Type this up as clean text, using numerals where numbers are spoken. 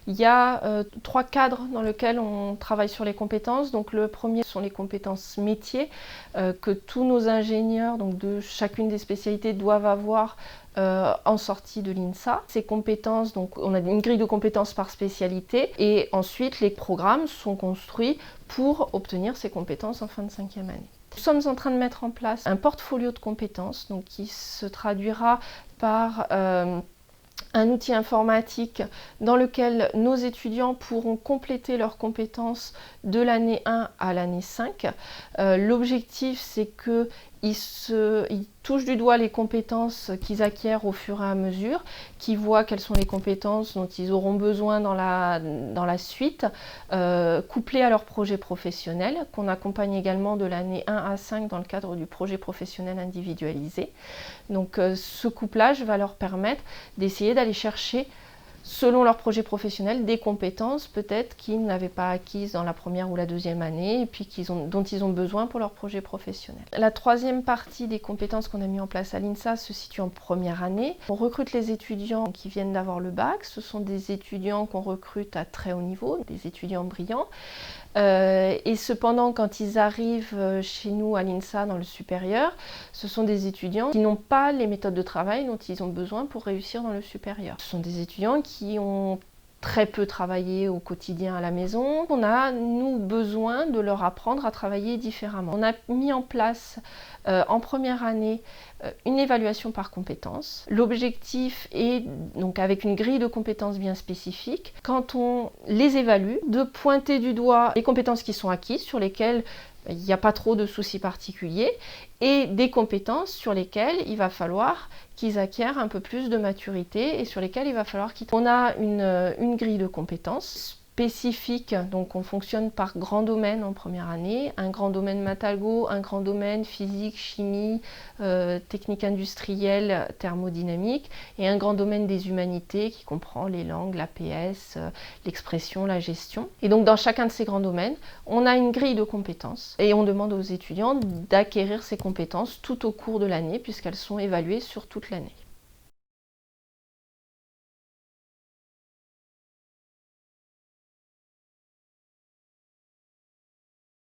Il y a 3 cadres dans lesquels on travaille sur les compétences. Donc le premier sont les compétences métiers que tous nos ingénieurs donc de chacune des spécialités doivent avoir en sortie de l'INSA. Ces compétences, donc on a une grille de compétences par spécialité et ensuite les programmes sont construits pour obtenir ces compétences en fin de 5e année. Nous sommes en train de mettre en place un portfolio de compétences donc, qui se traduira par un outil informatique dans lequel nos étudiants pourront compléter leurs compétences de l'année 1 à l'année 5. L'objectif, c'est qu'ils touchent du doigt les compétences qu'ils acquièrent au fur et à mesure, qu'ils voient quelles sont les compétences dont ils auront besoin dans la suite, couplées à leur projet professionnel, qu'on accompagne également de l'année 1 à 5 dans le cadre du projet professionnel individualisé. Donc ce couplage va leur permettre d'essayer d'aller chercher, selon leur projet professionnel, des compétences peut-être qu'ils n'avaient pas acquises dans la première ou la 2e année et puis dont ils ont besoin pour leur projet professionnel. La 3e partie des compétences qu'on a mis en place à l'INSA se situe en première année. On recrute les étudiants qui viennent d'avoir le bac. Ce sont des étudiants qu'on recrute à très haut niveau, des étudiants brillants. Et cependant, quand ils arrivent chez nous à l'INSA dans le supérieur, ce sont des étudiants qui n'ont pas les méthodes de travail dont ils ont besoin pour réussir dans le supérieur. Ce sont des étudiants qui ont très peu travaillé au quotidien à la maison. On a, nous, besoin de leur apprendre à travailler différemment. On a mis en place en première année une évaluation par compétences. L'objectif est, donc avec une grille de compétences bien spécifique, quand on les évalue, de pointer du doigt les compétences qui sont acquises, sur lesquelles il n'y a pas trop de soucis particuliers, et des compétences sur lesquelles il va falloir qu'ils acquièrent un peu plus de maturité et sur lesquelles il va falloir qu'ils... On a une grille de compétences spécifique, donc on fonctionne par grands domaines en première année, un grand domaine math-algo, un grand domaine physique, chimie, technique industrielle, thermodynamique, et un grand domaine des humanités qui comprend les langues, l'APS, l'expression, la gestion. Et donc dans chacun de ces grands domaines, on a une grille de compétences et on demande aux étudiants d'acquérir ces compétences tout au cours de l'année puisqu'elles sont évaluées sur toute l'année.